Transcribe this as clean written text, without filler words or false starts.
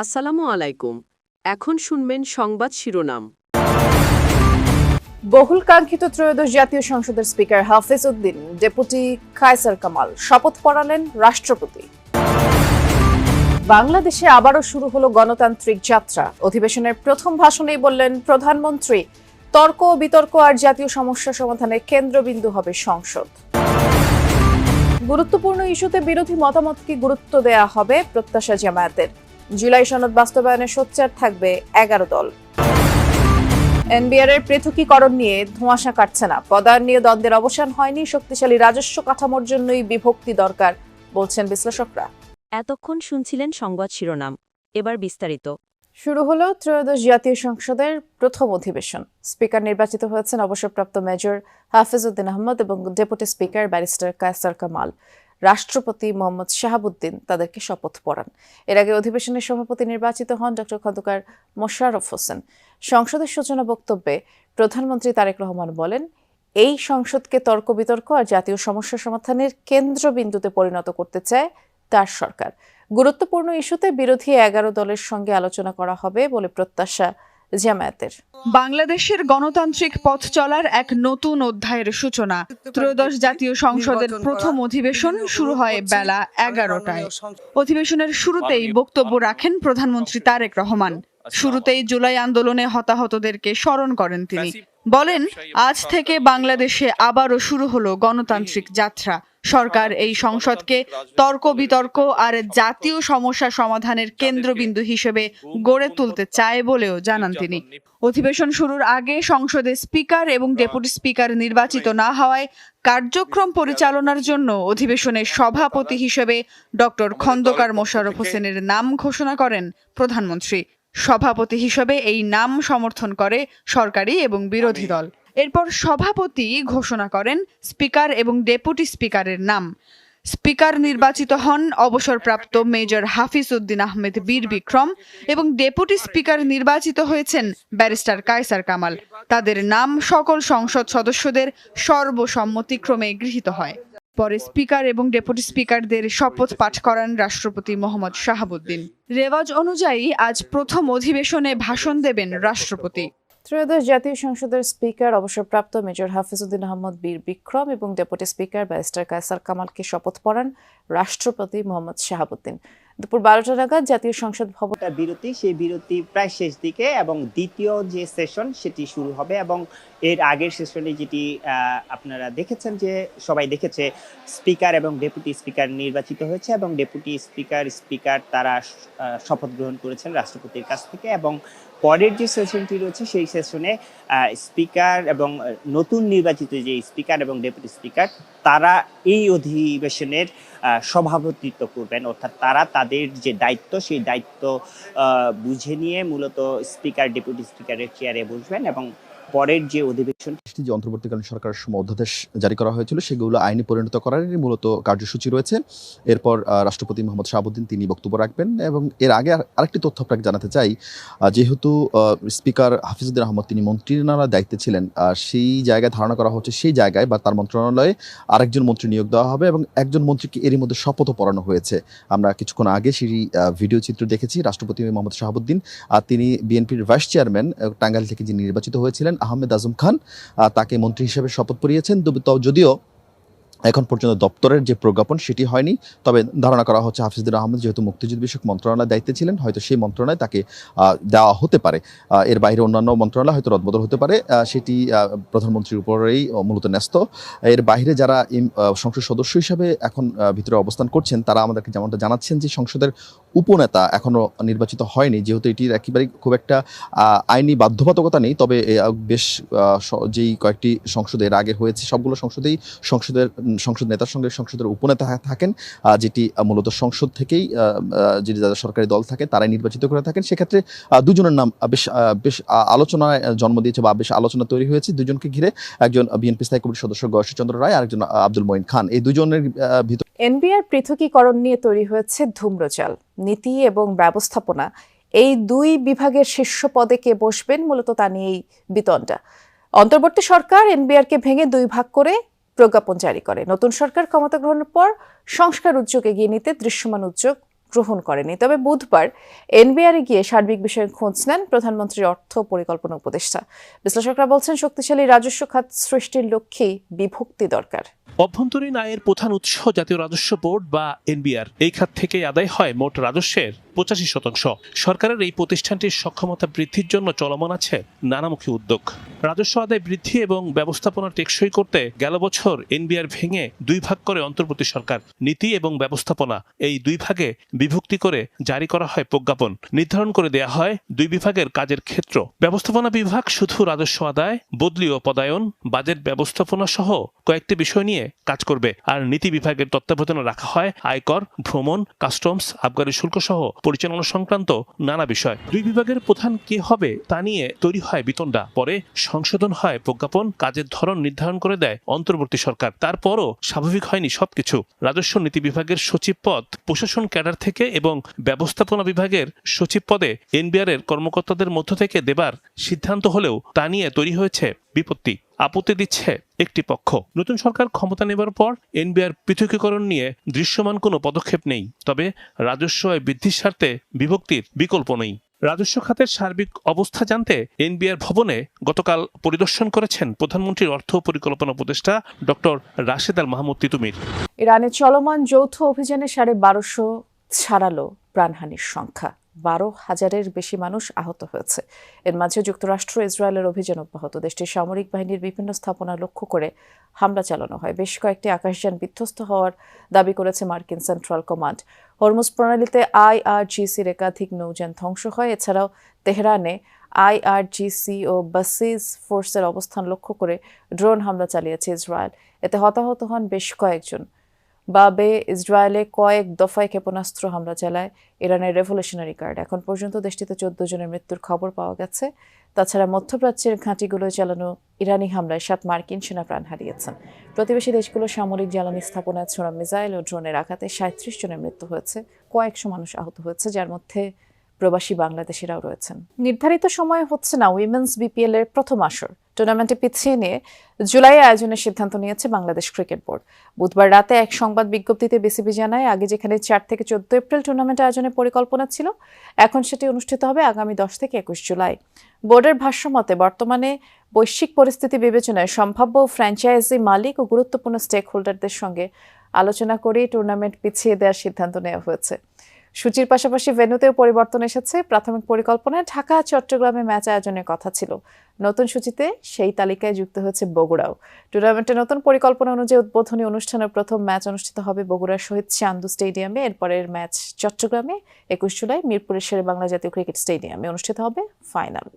আসসালামু আলাইকুম। এখন শুনবেন সংবাদ শিরোনাম। বহুল কাঙ্ক্ষিত ত্রয়োদশ জাতীয় সংসদের স্পিকার হাফিজ উদ্দিন ডেপুটি কায়সার কামাল শপথ পড়ালেন রাষ্ট্রপতি। বাংলাদেশে আবারও শুরু হলো গণতান্ত্রিক যাত্রা। অধিবেশনের প্রথম ভাষণেই বললেন প্রধানমন্ত্রী, তর্ক বিতর্ক আর জাতীয় সমস্যা সমাধানে কেন্দ্রবিন্দু হবে সংসদ। গুরুত্বপূর্ণ ইস্যুতে বিরোধী মতামতকে গুরুত্ব দেয়া হবে, প্রত্যাশা জামায়াতের। জুলাই সনদ বাস্তবায়নে সোচ্চার থাকবে 11 দল। এনবিআর এর পৃথকীকরণ নিয়ে ধোঁয়াশা কাটছে না। পদায়ন নিয়ে দ্বন্দ্বের অবসান হয়নি। শক্তিশালী রাজস্ব কাঠামোর জন্যই বিভক্তি দরকার, বলছেন বিশ্লেষকরা। এতক্ষণ শুনছিলেন সংবাদ শিরোনাম, এবার বিস্তারিত। শুরু হলো ত্রয়োদশ জাতীয় সংসদের প্রথম অধিবেশন। স্পিকার নির্বাচিত হয়েছেন অবসরপ্রাপ্ত মেজর হাফিজ উদ্দিন আহমদ এবং deputy speaker barrister Kaiser Kamal. রাষ্ট্রপতি মোহাম্মদ শাহাবুদ্দিন তাদেরকে শপথ পড়ান। এর আগে অধিবেশনের সভাপতি নির্বাচিত হন ডক্টর খন্দকার মোশাররফ হোসেন। সংসদের সূচনা বক্তব্যে প্রধানমন্ত্রী তারেক রহমান বলেন, এই সংসদকে তর্ক বিতর্ক আর জাতীয় সমস্যা সমাধানের কেন্দ্রবিন্দুতে পরিণত করতে চায় তার সরকার। গুরুত্বপূর্ণ ইস্যুতে বিরোধী 11 দলের সঙ্গে আলোচনা করা হবে বলে প্রত্যাশা জামায়াতের। বাংলাদেশের গণতান্ত্রিক পথ চলার এক নতুন অধ্যায়ের সূচনা। ত্রয়োদশ জাতীয় সংসদের প্রথম অধিবেশন শুরু হয় বেলা 11টায়। অধিবেশনের শুরুতেই বক্তব্য রাখেন প্রধানমন্ত্রী তারেক রহমান। শুরুতেই জুলাই আন্দোলনে হতাহতদেরকে স্মরণ করেন তিনি। বলেন, আজ থেকে বাংলাদেশে আবারও শুরু হলো গণতান্ত্রিক যাত্রা। সরকার এই সংসদকে তর্ক বিতর্ক আর জাতীয় সমস্যা সমাধানের কেন্দ্রবিন্দু হিসেবে গড়ে তুলতে চায় বলেও জানান তিনি। অধিবেশন শুরুর আগে সংসদে স্পিকার এবং ডেপুটি স্পিকার নির্বাচিত না হওয়ায় কার্যক্রম পরিচালনার জন্য অধিবেশনের সভাপতি হিসেবে ডক্টর খন্দকার মোশাররফ হোসেনের নাম ঘোষণা করেন প্রধানমন্ত্রী। সভাপতি হিসেবে এই নাম সমর্থন করে সরকারি এবং বিরোধী দল। এরপর সভাপতি ঘোষণা করেন স্পিকার এবং ডেপুটি স্পিকারের নাম। স্পিকার নির্বাচিত হন অবসরপ্রাপ্ত মেজর হাফিজ উদ্দিন আহমেদ বীর বিক্রম এবং ডেপুটি স্পিকার নির্বাচিত হয়েছেন ব্যারিস্টার কায়সার কামাল। তাদের নাম সকল সংসদ সদস্যদের সর্বসম্মতিক্রমে গৃহীত হয়। পরে স্পিকার এবং ডেপুটি স্পিকারদের শপথ পাঠ করান রাষ্ট্রপতি মোহাম্মদ শাহাবুদ্দিন। রেওয়াজ অনুযায়ী আজ প্রথম অধিবেশনে ভাষণ দেবেন রাষ্ট্রপতি। ত্রয়োদশ জাতীয় সংসদের স্পিকার অবসরপ্রাপ্ত মেজর হাফিজ উদ্দিন আহমদ বীর বিক্রম এবং ডেপুটি স্পিকার ব্যারিস্টার কায়সার কামালকে শপথ পড়ান রাষ্ট্রপতি মোহাম্মদ শাহাবুদ্দিন। দুপুর 12টা নাগাদ জাতীয় সংসদ ভবন বিরতি, সেই বিরতি প্রায় শেষ দিকে এবং দ্বিতীয় যে সেশন সেটি শুরু হবে। এবং এর আগের সেশনে যেটি আপনারা দেখেছেন, যে সবাই দেখেছে, স্পিকার এবং ডেপুটি স্পিকার নির্বাচিত হয়েছে এবং ডেপুটি স্পিকার তারা শপথ গ্রহণ করেছেন রাষ্ট্রপতির কাছ থেকে। এবং পরের যে সেশনটি রয়েছে সেই সেশনে স্পিকার এবং নতুন নির্বাচিত যে স্পিকার এবং ডেপুটি স্পিকার তারা এই অধিবেশনের সভাপতিত্ব করবেন, অর্থাৎ তারা তাদের যে দায়িত্ব সেই দায়িত্ব বুঝে নিয়ে মূলত স্পিকার ডেপুটি স্পিকারের চেয়ারে বসবেন। এবং পরের যে অধিবেশন, যে অন্তর্বর্তীকালীন সরকারের সময় অধ্যাদেশ জারি করা হয়েছিল সেগুলো আইনে পরিণত করারই মূলত কার্যসূচি রয়েছে। এরপর রাষ্ট্রপতি মোহাম্মদ শাহাবুদ্দিন তিনি বক্তব্য রাখবেন। এবং এর আগে আরেকটি তথ্য আপনাকে জানাতে চাই, যেহেতু স্পিকার হাফিজ উদ্দিন আহমদ তিনি মন্ত্রণালয়ের দায়িত্বে ছিলেন, সেই জায়গায় ধারণা করা হচ্ছে সেই জায়গায় বা তার মন্ত্রণালয়ে আরেকজন মন্ত্রী নিয়োগ দেওয়া হবে এবং একজন মন্ত্রীকে এরই মধ্যে শপথও পড়ানো হয়েছে। আমরা কিছুক্ষণ আগে সেই ভিডিও চিত্র দেখেছি। রাষ্ট্রপতি মোহাম্মদ শাহাবুদ্দিন তিনি বিএনপির ভাইস চেয়ারম্যান টাঙ্গাইল থেকে যিনি নির্বাচিত হয়েছিলেন আহমেদ আজম খান, তাকে মন্ত্রী হিসেবে শপথ পড়িয়েছেন। যদিও এখন পর্যন্ত দপ্তরের যে প্রজ্ঞাপন সেটি হয়নি, তবে ধারণা করা হচ্ছে হাফিজুদ্দিন আহমেদ যেহেতু মুক্তিযুদ্ধ বিষয়ক মন্ত্রণালয়ের দায়িত্বে ছিলেন, হয়তো সেই মন্ত্রণালয়ে তাকে দেওয়া হতে পারে। এর বাইরে অন্যান্য মন্ত্রণালয় হয়তো রদবদল হতে পারে, সেটি প্রধানমন্ত্রীর উপরেই মূলত ন্যস্ত। এর বাইরে যারা সংসদ সদস্য হিসেবে এখন ভিতরে অবস্থান করছেন তারা আমাদেরকে যেমনটা জানাচ্ছেন যে সংসদের উপনেতা এখনও নির্বাচিত হয়নি, যেহেতু এটির একেবারেই খুব একটা আইনি বাধ্যবাধকতা নেই। তবে বেশ যেই কয়েকটি সংসদ এর আগে হয়েছে সবগুলো সংসদেই সংসদ নেতার সঙ্গে সংসদের উপনেতা থাকেন, যেটি মূলত সংসদ থেকেই যেটি যারা সরকারি দল থাকে তারাই নির্বাচিত করে থাকেন। সেক্ষেত্রে দুজনের নাম বেশ আলোচনায় জন্ম দিয়েছে বা বেশ আলোচনা তৈরি হয়েছে। দুজনকে ঘিরে একজন বিএনপি স্থায়ী কমিটির সদস্য গয়েশ্বরচন্দ্র রায়, আরেকজন আব্দুল মঈন খান। এই দুজনের ভিতর এনবিআর পৃথকীকরণ নিয়ে তৈরি হয়েছে ধূম্রজাল। নীতি এবং ব্যবস্থাপনা এই দুই বিভাগের শীর্ষ পদে কে বসবেন মূলত তা নিয়েই বিতণ্ডা। অন্তর্বর্তী সরকার এনবিআরকে ভেঙে দুই ভাগ করে প্রজ্ঞাপন জারি করে। নতুন সরকার ক্ষমতা গ্রহণের পর সংস্কার উদ্যোগ এগিয়ে নিতে দৃশ্যমান উদ্যোগ গ্রহণ করেনি। তবে বুধবার এনবিআরে গিয়ে সার্বিক বিষয়ে খোঁজ নেন প্রধানমন্ত্রীর অর্থ পরিকল্পনা উপদেষ্টা। বিশ্লেষকরা বলছেন, শক্তিশালী রাজস্ব খাত সৃষ্টির লক্ষ্যেই বিভক্তি দরকার। অভ্যন্তরীণ আয়ের প্রধান উৎস জাতীয় রাজস্ব বোর্ড বা এনবিআর। এই খাত থেকে আদায় হয় মোট রাজস্বের 85%। সরকারের এই প্রতিষ্ঠানটির সক্ষমতা বৃদ্ধির জন্য চলমান আছে নানামুখী উদ্যোগ। রাজস্ব আদায় বৃদ্ধি এবং ব্যবস্থাপনা টেকসই করতে গেল বছর এনবিআর ভেঙে 2 ভাগ করে অন্তর্বর্তী সরকার। নীতি এবং ব্যবস্থাপনা এই 2 ভাগে বিভক্তি করে জারি করা হয় প্রজ্ঞাপন। নির্ধারণ করে দেয়া হয় 2 বিভাগের কাজের ক্ষেত্র। ব্যবস্থাপনা বিভাগ শুধু রাজস্ব আদায়, বদলি ও পদায়ন, বাজেট ব্যবস্থাপনা সহ কয়েকটি বিষয় নিয়ে কাজ করবে। আর নীতি বিভাগের তত্ত্বাবধানে রাখা হয় আয়কর, ভ্রমণ, কাস্টমস, আবগারি শুল্ক সহ পরিচালনা সংক্রান্ত নানা বিষয়। 2 বিভাগের প্রধান কে হবে তা নিয়ে তৈরি হয় বিতণ্ডা। পরে সংশোধন হয় প্রজ্ঞাপন, কাজের ধরন নির্ধারণ করে দেয় অন্তর্বর্তী সরকার। তারপরও স্বাভাবিক হয়নি সবকিছু। রাজস্ব নীতি বিভাগের সচিব পদ প্রশাসন ক্যাডার থেকে এবং ব্যবস্থাপনা বিভাগের সচিব পদে এনবিআর এর কর্মকর্তাদের মধ্য থেকে দেবার সিদ্ধান্ত হলেও তা নিয়ে তৈরি হয়েছে বিপত্তি। আপত্তি দিচ্ছে একটি পক্ষ। নতুন সরকার ক্ষমতা নেবার পর এনবিআর পৃথকীকরণ নিয়ে দৃশ্যমান কোনো পদক্ষেপ নেই। তবে রাজস্ব আয় বৃদ্ধির স্বার্থে বিভক্তির বিকল্প নেই। রাজস্ব খাতের সার্বিক অবস্থা জানতে এনবিআর ভবনে গতকাল পরিদর্শন করেছেন প্রধানমন্ত্রীর অর্থ পরিকল্পনা উপদেষ্টা ডক্টর রাশেদ আল মাহমুদ তিতুমির। ইরানে চলমান যৌথ অভিযানে 1250 ছাড়ালো প্রাণহানির সংখ্যা। 12,000-এর বেশি মানুষ আহত হয়েছে। এর মাঝে যুক্তরাষ্ট্র ইসরায়েলের অভিযান অব্যাহত। দেশটির সামরিক বাহিনীর বিভিন্ন স্থাপনা লক্ষ্য করে হামলা চালানো হয়। বেশ কয়েকটি আকাশযান বিধ্বস্ত হওয়ার দাবি করেছে মার্কিন সেন্ট্রাল কমান্ড। হরমুজ প্রণালীতে IRGCর একাধিক নৌযান ধ্বংস হয়। এছাড়াও তেহরানে IRGC ও বাসিস ফোর্সের অবস্থান লক্ষ্য করে ড্রোন হামলা চালিয়েছে ইসরায়েল। এতে হতাহত হন বেশ কয়েকজন। বাবে ইসরায়েলে কয়েক দফায় ক্ষেপণাস্ত্র হামলা চালায় ইরানের রেভলিউশনারি গার্ড। এখন পর্যন্ত দেশটিতে 14 জনের মৃত্যুর খবর পাওয়া গেছে। তাছাড়া মধ্যপ্রাচ্যের ঘাঁটিগুলোয় চালানো ইরানি হামলায় 7 মার্কিন সেনা প্রাণ হারিয়েছেন। প্রতিবেশী দেশগুলোর সামরিক জ্বালানি স্থাপনায় ছোড়া মিসাইল ও ড্রোনের আঘাতে 37 জনের মৃত্যু হয়েছে, কয়েকশো মানুষ আহত হয়েছে, যার মধ্যে প্রবাসী বাংলাদেশিরাও রয়েছেন। নির্ধারিত সময়ে হচ্ছে না উইমেন্স বিপিএল এর প্রথম আসর। টুর্নামেন্টে পিছিয়ে নিয়ে জুলাই আয়োজনের সিদ্ধান্ত নিয়েছে বাংলাদেশ ক্রিকেট বোর্ড। বুধবার রাতে এক সংবাদ বিজ্ঞপ্তিতে বিসিবি জানায়, আগে যেখানে 4 থেকে 14 এপ্রিল টুর্নামেন্ট আয়োজনের পরিকল্পনা ছিল, এখন সেটি অনুষ্ঠিত হবে আগামী 10 থেকে 21 জুলাই। বোর্ডের ভাষ্যমতে বর্তমানে বৈশ্বিক পরিস্থিতি বিবেচনায় সম্ভাব্য ফ্র্যাঞ্চাইজি মালিক ও গুরুত্বপূর্ণ স্টেক হোল্ডারদের সঙ্গে আলোচনা করে টুর্নামেন্ট পিছিয়ে দেওয়ার সিদ্ধান্ত নেওয়া হয়েছে। সূচির পাশাপাশি ভেন্যুতেও পরিবর্তন এসেছে। প্রাথমিক পরিকল্পনায় ঢাকা চট্টগ্রামে ম্যাচ আয়োজনের কথা ছিল। নতুন সূচিতে সেই তালিকায় যুক্ত হয়েছে বগুড়াও। টুর্নামেন্টের নতুন পরিকল্পনা অনুযায়ী উদ্বোধনী অনুষ্ঠানের প্রথম ম্যাচ অনুষ্ঠিত হবে বগুড়ার শহীদ চান্দু স্টেডিয়ামে। এরপরের ম্যাচ চট্টগ্রামে 21 জুলাই মিরপুরের শেরেবাংলা জাতীয় ক্রিকেট স্টেডিয়ামে অনুষ্ঠিত হবে ফাইনাল।